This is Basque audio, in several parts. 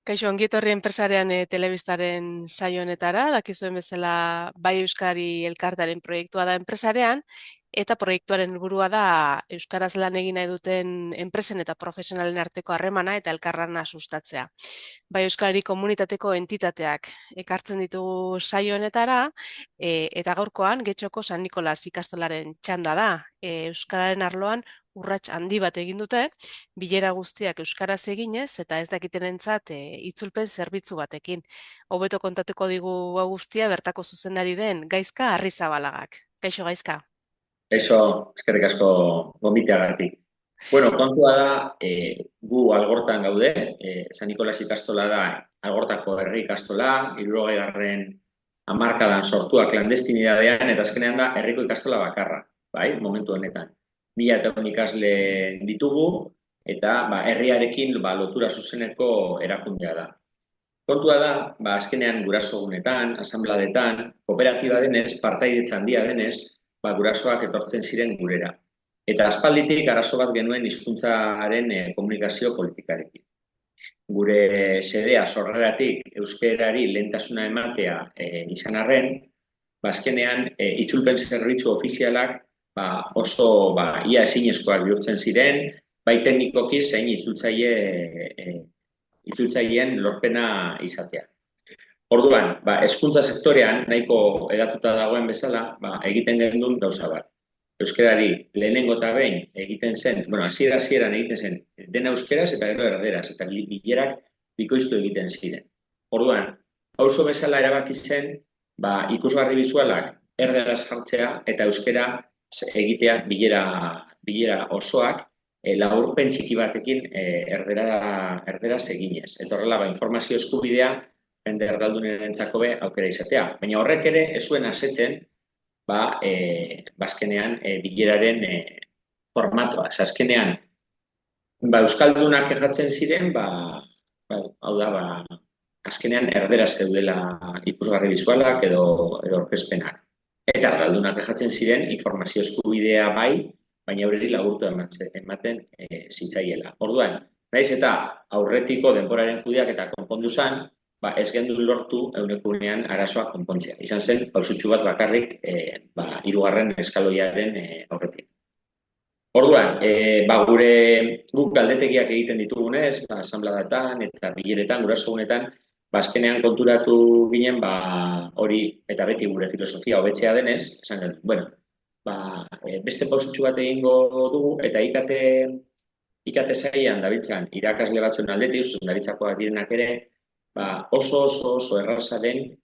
Kaixo, ongi etorri enpresarian telebistaren saio honetara, dakizuen bezala Bai Euskari Elkartearen proiektua da enpresarean, eta proiektuaren helburua da euskaraz lan egin nahi duten enpresen eta profesionalen arteko harremana eta elkarlana sustatzea. Bai Euskari komunitateko entitateak ekartzen ditugu saio honetara, eta gaurkoan Getxoko San Nikolas ikastolaren txanda da. Euskararen arloan urrats handi bat egin dute, bilera guztiak euskaraz eginez eta ez dakitenentzat itzulpen zerbitzu batekin. Hobeto kontatuko digu hau guztia bertako zuzendari den Gaizka Arrizabalagak. Kaixo Gaizka. Eso, eskerrik asko gonbiteagatik. Bueno, kontua da, gu Algortan gaude, San Nikolas ikastola da Algortako herri ikastola, 60. hamarkadan sortua klandestinidadean, eta azkenean da herriko ikastola bakarra, bai, momentu honetan. 1000 ikasle ditugu, eta herriarekin lotura zuzeneko erakundea da. Kontua da, azkenean gurasogunetan, asanbladetan, kooperatiba denez, partaidetza handia denez, gurasoak etortzen ziren gurera. Eta aspalditik arazo bat genuen hizkuntzaren komunikazio politikarekin. Gure xedea sorreratik euskerari lehentasuna ematea izan arren, azkenean itzulpen zerbitzu ofizialak oso ia ezinezkoak bihurtzen ziren, bai teknikoki zein itzultzaileen lorpena izatea. Orduan, hezkuntza sektorean nahiko edatuta dagoen bezala, egiten genuen gauza bat. Euskarari lehenengo eta behin egiten zen, hasieran egiten zen, dena euskeraz eta gero erderaz, eta bilerak bikoiztu egiten ziren. Orduan, pauso bezala erabaki zen, ikusgarri bisualak erderaz jartzea eta euskera egitea bilera osoak, laburpen txiki batekin erderaz eginez. Eta horrela, informazio eskubidea jende erdaldunerentzako aukera izatea. Baina horrek ere ez zuen asetzen azkenean bileraren formatoa. Azkenean, euskaldunak erratzen ziren, hau da, azkenean erderaz zeudela ikusgarri bisualak edo aurkezpenak. Eta erdaldunak erratzen ziren informazio eskubidea baina horreri laburtu ematen zitzaiela. Orduan, naiz eta aurretiko denboraren kudeak eta konpondu zen, ez gendun lortu eunekunean arazoak konpontzea. Izan zen, pausutxu bat bakarrik 3. eskaloiaren aurretik. Orduan, guk galdetegiak egiten ditugunez, asanbladatan eta bileretan, gurasogunetan, azkenean konturatu ginen, hori eta beti gure filosofia hobetzea denez, esan genuen, beste pausutxu bat egingo dugu, eta IKT sailean dabiltzan irakasle batzuen aldetik, zuzendaritzakoak direnak ere, oso erraza den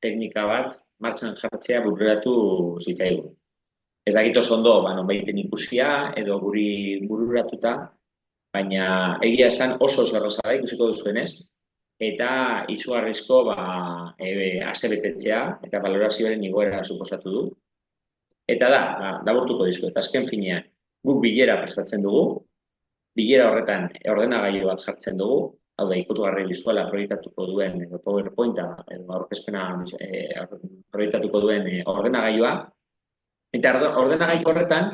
teknika bat martxan jartzea bururatu zitzaigun. Ez dakit oso ondo, nonbaiten ikusia edo guri bururatuta, baina egia esan oso erraza da ikusiko duzuenez, eta izugarrizko asebetetzea eta balorazioaren igoera suposatu du. Eta laburtuko dizuet, azken finean, guk bilera prestatzen dugu, bilera horretan ordenagailu bat jartzen dugu, hau da, ikusgarri bisuala proiektatuko duen, edo PowerPointa, edo aurkezpena proiektatuko duen ordenagailua. Eta ordenagailu horretan,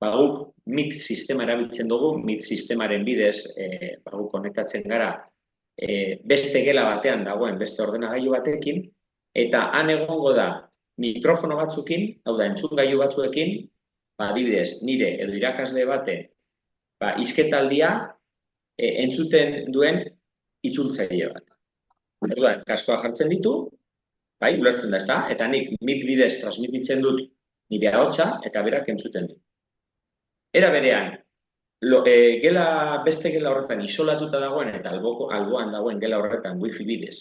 guk MIT sistema erabiltzen dugu, MIT sistemaren bidez, guk konektatzen gara beste gela batean dagoen beste ordenagailu batekin, eta han egongo da mikrofono batzukin, hau da, entzungailu batzuekin, adibidez, nire edo irakasle baten, hizketaldia entzuten duen itzultzaile bat. Orduan, kaskoa jartzen ditu, ulertzen da, ezta? Eta nik MIT bidez transmititzen dut nire ahotsa eta berak entzuten du. Era berean, beste gela horretan isolatuta dagoen eta alboan dagoen gela horretan wifi bidez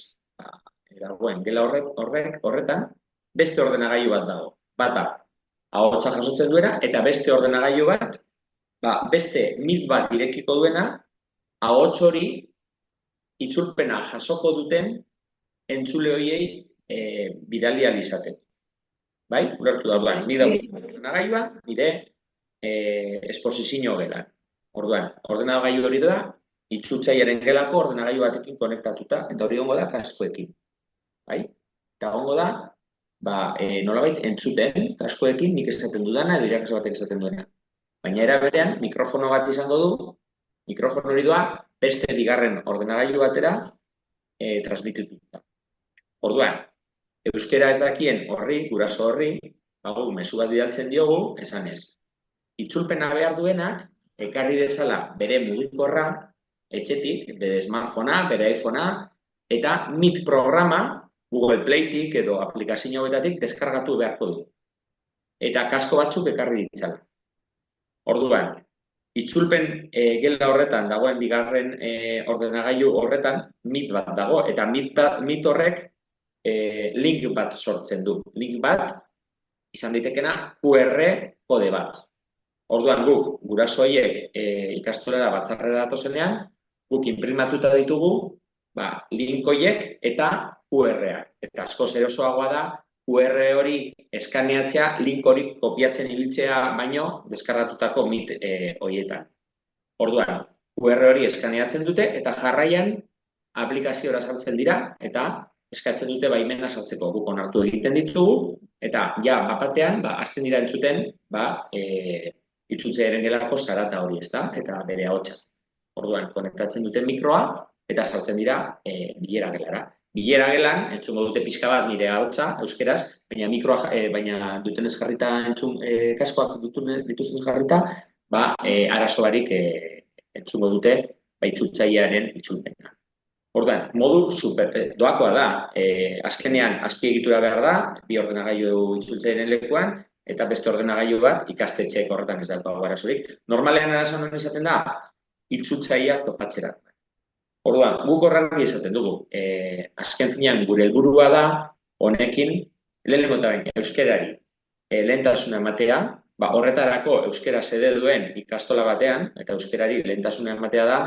dagoen gela horretan beste ordenagailu bat dago. Bata, ahotsa jasotzen duena eta beste ordenagailu bat, beste MIT bat irekiko duena, ahots hori itzulpena jasoko duten entzule horiei bidali ahal izateko. Ulertu da, orduan, ni dago ordenagailua, nire esposizio gelan. Orduan, ordenagailu hori da, itzultzailearen gelako ordenagailu batekin konektatuta, eta hori gongo da kaskoekin. Eta gongo da, nolabait entzuten kaskoekin nik esaten dudana edo irakas batek esaten duena. Baina era berean, mikrofono bat izango du, Mikrofono hori doa beste bigarren ordenagailu batera transmitituta. Orduan, euskera ez dakien horri, guraso horri, gu mezu bat bidaltzen diogu, esanez. Itzulpena behar duenak, ekarri dezala bere mugikorra, etxetik, bere smartphonea, bere iPhonea, eta Meet programa, Google Playtik edo aplikazio hauetatik deskargatu beharko du. Eta kasko batzuk ekarri ditzala. Orduan, itzulpen gela horretan dagoen bigarren ordenagailu horretan Meet bat dago, eta Meet horrek link bat sortzen du. Link bat, izan daitekena, QR kode bat. Orduan guk, gurasoiek ikastolara batzarrera datozenean, guk inprimatuta ditugu link horiek eta QR-ak. Eta asko erosoagoa da, QR hori eskaneatzea, link hori kopiatzen ibiltzea baino deskargatutako Meet horietan. Orduan, QR hori eskaneatzen dute eta jarraian aplikaziora sartzen dira eta eskatzen dute baimena sartzeko. Guk onartu egiten ditugu eta ja bapatean hasten dira entzuten itzultzearen gelako zarata hori, ezta? Eta bere ahotsa. Orduan, konektatzen duten mikroa eta sartzen dira bilera gelara. Bilera gelan, entzungo dute pixka bat nire ahotsa, euskeraz, baina mikroa, baina dutenez jarrita kaskoak dituzen jarrita, arazo barik entzungo dute itzultzailearen itzulpena. Orduan, modu doakoa da, azkenean azpiegitura behar da, bi ordenagailu itzultzaileen lekuan, eta beste ordenagailu bat ikastetxeek horretan ez daukagu arazorik. Normalean arazoan izaten da, itzultzailea topatzera. Orduan, guk horrela izaten dugu. Azken finean gure helburua da, honekin, lehenengo eta baina euskerari lehentasuna ematea, horretarako euskera sede duen ikastola batean, eta euskerari lehentasuna ematea da,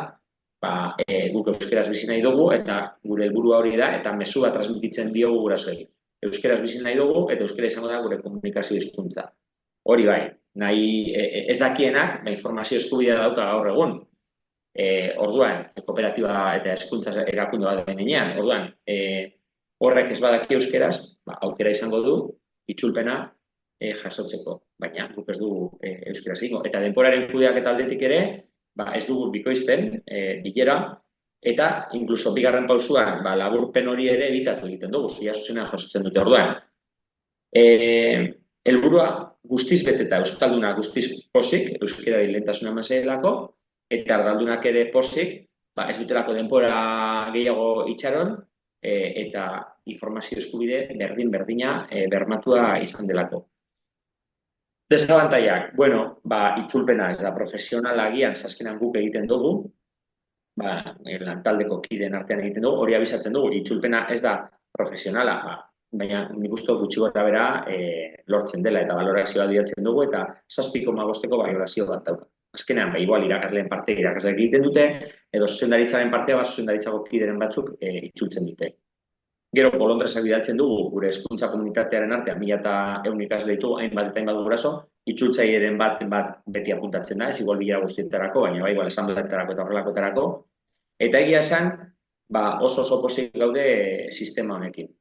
guk euskeraz bizi nahi dugu, eta gure helburua hori da, eta mezu bat transmititzen diogu gurasoei. Euskeraz bizi nahi dugu, eta euskera izango da gure komunikazio hizkuntza. Hori bai, ez dakienak, informazio eskubidea dauka gaur egun. Orduan, kooperatiba eta hezkuntza erakunde bat denean, orduan, horrek ez badaki euskeraz, aukera izango du, itzulpena jasotzeko, baina guk ez dugu euskeraz egingo. Eta denboraren kudeaketa aldetik ere, ez dugu bikoizten bilera, eta inkluso bigarren pausuan laburpen hori ere editatu egiten dugu, zia zuzenean jasotzen dute orduan. Helburua guztiz beteta euskalduna guztiz pozik, euskerari lehentasuna eman eta ardaldunak ere pozik, ez dutelako denbora gehiago itxaron, eta informazio eskubide berdina bermatua izan delako. Desabantaiak, itzulpena ez da profesionala agian azkenan guk egiten dugu, lantaldeko kideen artean egiten dugu, hori abisatzen dugu, itzulpena ez da profesionala, baina nik uste gutxi gora bera lortzen dela eta balorazioa bidaltzen dugu eta 7,5ko balorazio bat dauka. Azkenean, igual irakasleen parte irakasleak egiten dute, edo zuzendaritzaren partea zuzendaritzako kideren batzuk itzultzen dute. Gero, bolondresak bidaltzen dugu, gure hezkuntza komunitatearen artean, 1.100 ikasle ditugu, hainbat eta hainbat guraso, itzultzailearen bat beti apuntatzen da, ez igual bilera guztietarako, baina igual esanblaetarako eta horrelakoetarako. Eta egia esan, oso pozik gaude sistema honekin.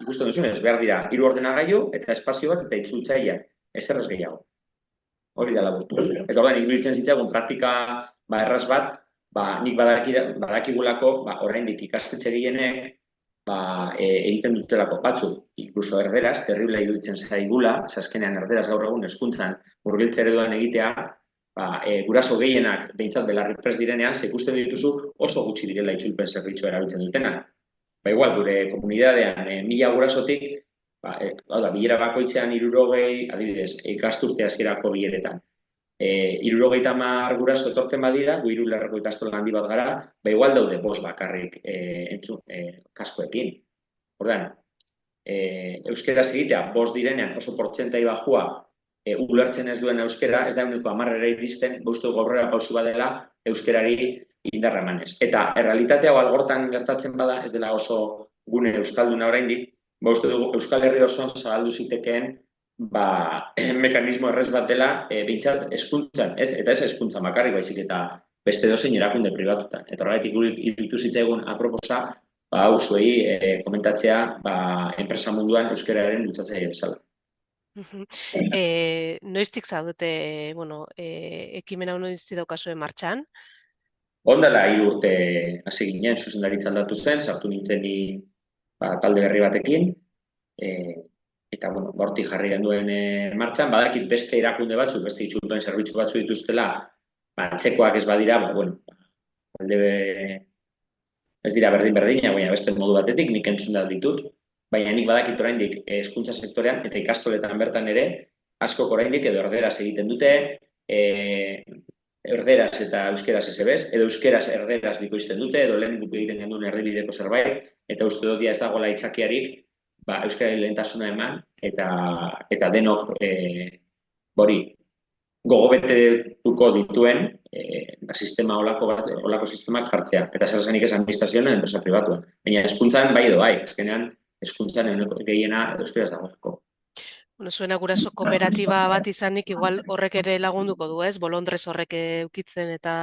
Ikusten duzunez, behar dira, 3 ordenagailu eta espazio bat eta itzultzailea, ezer ez gehiago. Hori da laburtu. Eta horrein, iruditzen zitzagun praktika erraz bat, nik badakigulako, oraindik ikastetxe gehienek, egiten dutelako batzuk, inkluso erderaz, terrible iruditzen zaigula, azkenean erderaz gaur egun hezkuntzan murgiltze ereduan egitea, guraso gehienak behintzat belarri prest direnean, ikusten dituzu oso gutxi direla itzulpen zerbitzua erabiltzen dutena. Igual, gure komunidadean 1000 gurasotik, bilera bakoitzean 60, adibidez, ikasturte hasierako bileretan. 70 guraso etortzen badira, gu 3 lerroko ikastola handi bat gara, igual daude 5 bakarrik kaskoekin. Ordan, euskeraz egitea, 5 direnean oso portzentai bajua ulertzen ez duen euskera, ez da 10% iristen, uste gaurrera pausu badela euskerari indarra emanez. Eta errealitatea algortan gertatzen bada, ez dela oso gune euskalduna oraindik, uste dugu Euskal Herri osoan zabaldu zitekeen mekanismo errez bat dela behintzat hezkuntzan, eta ez hezkuntza bakarrik baizik eta beste dozein erakunde pribatutan. Eta horregatik iruditu zitzaigun aproposa, zuei komentatzea enpresa munduan euskararen bultzatzaile bezala. Noiztik zaudete, ekimen hau noiztik daukazue martxan? Ondala 3 urte hasi ginen, zuzendaritza aldatu zen, sartu nintzen ni talde berri batekin, e, eta, bueno, hortik jarri genduen martxan, badakit beste erakunde batzuk, beste itzulpen zerbitzu batzuk dituztela, antzekoak ez badira, bueno, talde ez dira berdina, baina beste modu batetik, nik entzun da ditut, baina nik badakit oraindik hezkuntza sektorean eta ikastoletan bertan ere, askok oraindik edo erderaz egiten dute, e, erderaz eta euskeraz esebez, edo euskeraz erderaz bikoizten dute, edo lehen guk egiten genduen erdibideko zerbait, eta uste dut ez dagoela aitzakiarik, euskarari lehentasuna eman, eta denok hori gogobetetuko dituen sistema olako sistemak jartzea. Eta zer zenik esan administrazioan enpresa pribatuan. Baina hezkuntzan bai edo bai, azkenean hezkuntzan gehiena euskaraz dagoelako. Bueno, zuena guraso kooperatiba bat izanik, igual horrek ere lagunduko du, ez? Bolondrez horrek eukitzen eta,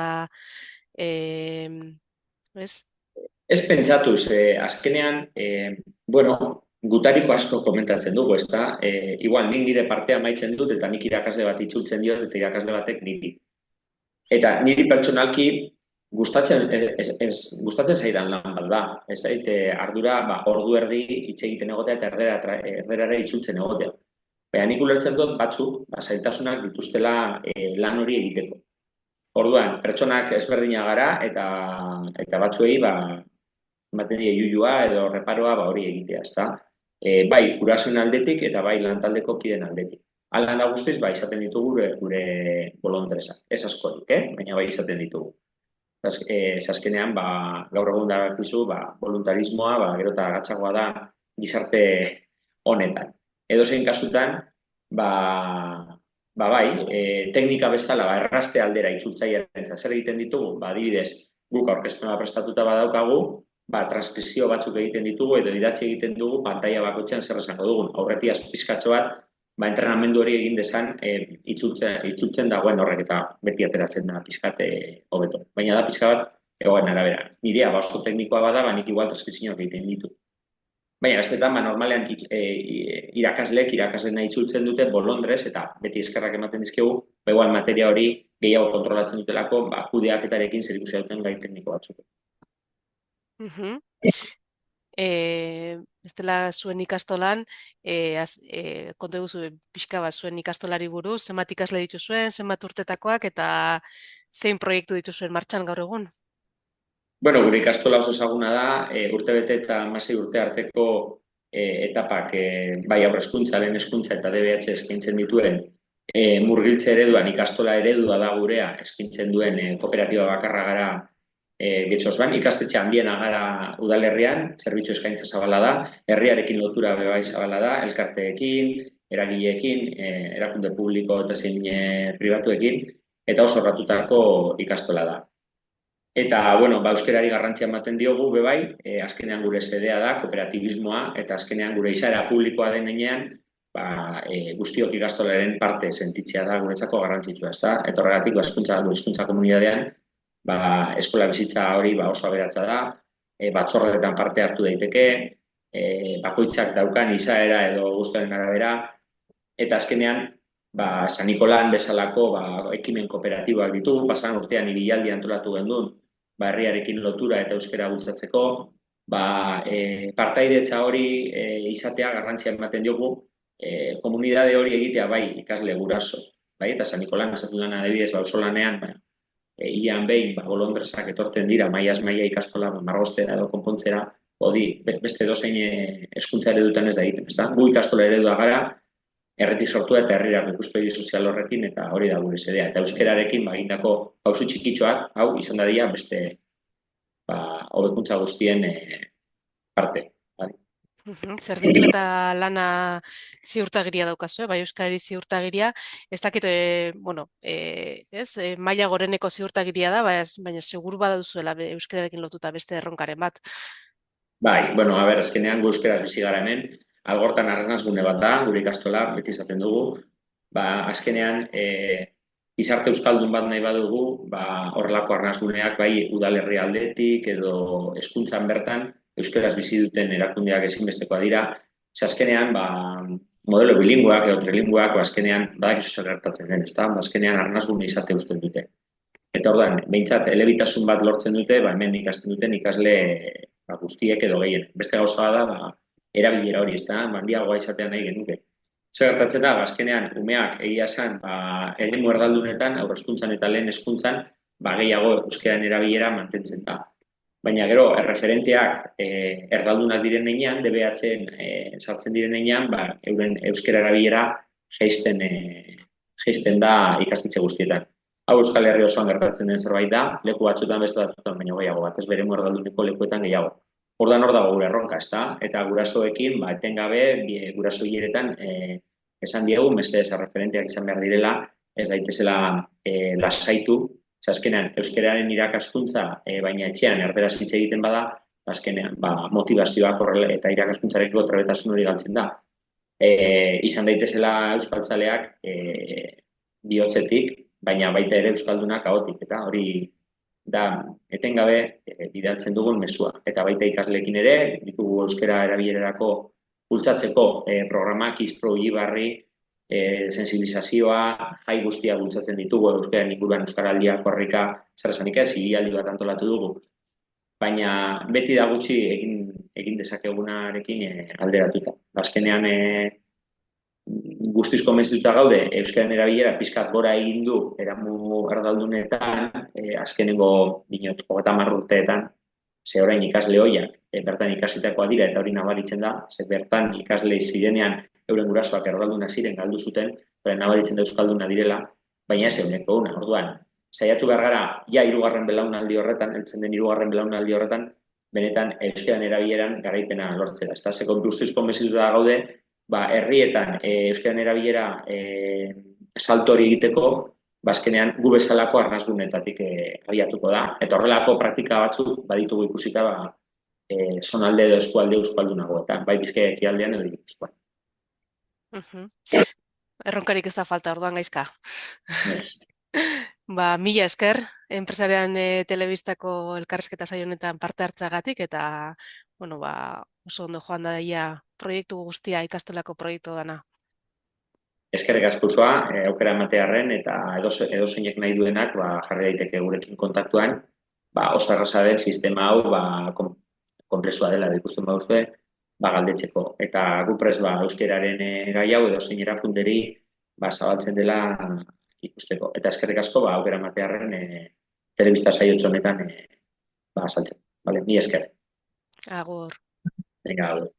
ez? Ez pentsatuz, azkenean, bueno, gutariko asko komentatzen dugu, ez da? Igual, nik nire partea maitzen dut, eta nik irakasle bat itzultzen diot, eta irakasle batek niri. Eta niri pertsonalki gustatzen zaidan lan bat da. Ez zait, ardura, ordu erdi hitz egiten egotea eta erderara itzultzen egotea. Baina nik ulertzen dut batzuk, zailtasunak dituztela lan hori egiteko. Orduan, pertsonak ezberdina gara eta batzuei ematen die ilulua edo reparoa hori egitea, ezta? Bai, gurasoen aldetik eta bai lantaldeko kideen aldetik. Alan da guztiz, izaten ditugu gure bolondresak. Ez askorik, baina bai izaten ditugu. Azkenean, gaur egun dakizu, voluntarismoa, gero eta gatzagoa da gizarte honetan. Edozein kasutan, bai, teknika bezala, erraste aldera itzultzailearen zer egiten ditugu, adibidez, guk aurkezpena prestatuta badaukagu, transkripzio batzuk egiten ditugu edo idatzi egiten dugu pantaila bakoitzean zer esango dugun. Aurretiaz pizkatxo bat, entrenamendu hori egin dezan itzultzen dagoen horrek eta beti ateratzen da pizkat hobeto. Baina da pizka bat egoen arabera. Nirea oso teknikoa bada, nik igual transkripzioak egiten ditu. Baina bestetan, normalean irakaslena itzultzen dute bolondrez eta beti eskerrak ematen dizkigu, igual materia hori gehiago kontrolatzen dutelako, kudeaketarekin zerikusia duten gai tekniko batzuk. Bestela zuen ikastolan, kontu eguzu pixka bat zuen ikastolari buruz, zenbat ikasle dituzuen, zenbat urtetakoak eta zein proiektu dituzuen martxan gaur egun? Bueno, gure ikastola oso ezaguna da, urtebete eta 16 urte arteko etapak, bai aurrezkuntza, lehen hezkuntza eta DBH eskaintzen dituen murgiltze ereduan ikastola eredua da gurea eskaintzen duen kooperatiba bakarra gara Getxosban, ikastetxe handiena gara udalerrian, zerbitzu eskaintza zabala da, herriarekin lotura bai zabala da, elkarteekin, eragileekin, erakunde publiko eta zein pribatuekin, eta oso ratutako ikastola da. Eta, bueno, euskerari garrantzia ematen diogu, bebai, azkenean gure sedea da, kooperatibismoa, eta azkenean gure izaera publikoa den heinean, guztiok ikastolaren parte sentitzea da guretzako garrantzitsua, ezta? Eta horregatik, hezkuntza komunitatean, eskola bizitza hori oso aberatsa da, batzordeetan parte hartu daiteke, bakoitzak daukan izaera edo guztaren arabera, eta azkenean, San Nikolan bezalako ekimen kooperatiboak ditugu, pasan urtean ibilaldi antolatu gendun, herriarekin lotura eta euskara bultzatzeko, partaidetza hori izatea garrantzia ematen diogu, komunitate hori egitea bai ikasle guraso, eta San Nikolan esatu dena adibidez auzolanean, ian behin bolondresak etortzen dira maiaz maila ikastola margostera edo konpontzera, beste dozein hezkuntza eredutan ez da egiten, ezta? Gu ikastola eredua gara, erretik sortua eta herrirako ikuspegi sozial horrekin eta hori da gure sedea. Eta euskerarekin egindako pausu txikitxoak, hau izan dadia beste hobekuntza guztien parte. Zerbitzu eta lana ziurtagiria daukazu, bai euskari ziurtagiria, ez dakit, maila goreneko ziurtagiria da, baina seguru baduzuela euskararekin lotuta beste erronkaren bat. Bai, azkenean gu euskaraz bizi gara hemen, algortan arnazgune bat da, gure ikastola, beti izaten dugu, azkenean gizarte euskaldun bat nahi badugu, horrelako arnazguneak bai udalerri aldetik edo hezkuntzan bertan, euskaraz bizi duten erakundeak ezinbestekoa dira, azkenean modelo bilinguak edo trilinguak azkenean badakizu zer gertatzen den, ezta? Azkenean arnazgune izate uzten dute. Eta orduan, behintzat, elebitasun bat lortzen dute, hemen ikasten duten ikasle guztiek edo gehien. Beste gauza da, erabilera hori, ez da, handiagoa izatea nahi genuke. Zer gertatzen da, azkenean, umeak egia esan, eremu erdaldunetan, haurreskuntzan eta lehen hezkuntzan, gehiago euskararen erabilera mantentzen da. Baina gero, erreferenteak erdaldunak diren heinean, DBH-en sartzen diren heinean, euren euskara erabilera jaisten da ikastetxe guztietan. Hau Euskal Herri osoan gertatzen den zerbait da, leku batzuetan beste batzuetan baino gehiago, batez bere erdalduneko lekuetan gehiago. Ordan hor dago gure erronka, ezta? Eta gurasoekin, etengabe, guraso hileretan esan diegu, mesedez referenteak izan behar direla, ez daitezela lasaitu, azkenean euskararen irakaskuntza, baina etxean erderaz hitz egiten bada, azkenean motivazioak eta irakaskuntzarekiko trebetasun hori galtzen da. Izan daitezela euskaltzaleak bihotzetik, baina baita ere euskaldunak ahotik, eta hori da etengabe bidaltzen dugun mezua. Eta baita ikasleekin ere, ditugu euskara erabilerarako bultzatzeko programak, izpro, ibarri, sensibilizazioa, jai guztia bultzatzen ditugu, euskaren inguruan euskaraldia, korrika, zer esanik ez, hilaldi bat antolatu dugu. Baina beti da gutxi egin dezakegunarekin alderatuta. Azkenean guztiz konbentzituta gaude, euskararen erabilera pixkat gora egin du eramu erdaldunetan, azkenengo dinot, 30 urteetan, ze orain ikasle hoiak, bertan ikasitakoa dira eta hori nabaritzen da, ze bertan ikasle zirenean euren gurasoak erdalduna ziren galdu zuten, eta nabaritzen da euskalduna direla, baina ez eguneko una. Orduan, saiatu behar gara, ja hirugarren belaunaldi horretan, heltzen den hirugarren belaunaldi horretan, benetan euskararen erabileran garaipena lortzera. Ez da, ze guztiz konbentzituta gaude, herrietan euskararen erabilera salto hori egiteko, azkenean gu bezalako arnazdunetatik abiatuko da. Eta horrelako praktika batzuk baditugu ikusita zonalde edo eskualde euskaldunagoetan, bai Bizkaia ekialdean edo Gipuzkoan. Erronkarik ez da falta, orduan gaizka. Mila esker, enpresarian telebistako elkarrizketa saio honetan parte hartzagatik, eta oso ondo joan da daia proiektu guztia, ikastolako proiektu dana. Eskerrik asko zua, aukera ematearren, eta edozeinek nahi duenak jarri daiteke gurekin kontaktuan, oso erraza den sistema hau konplexua dela ikusten baduzue, galdetzeko. Eta gu prest euskararen gai hau edozein erakunderi zabaltzen dela ikusteko. Eta eskerrik asko aukera ematearren telebista saio honetan saltzen. Mila esker. Agur. Venga, agur.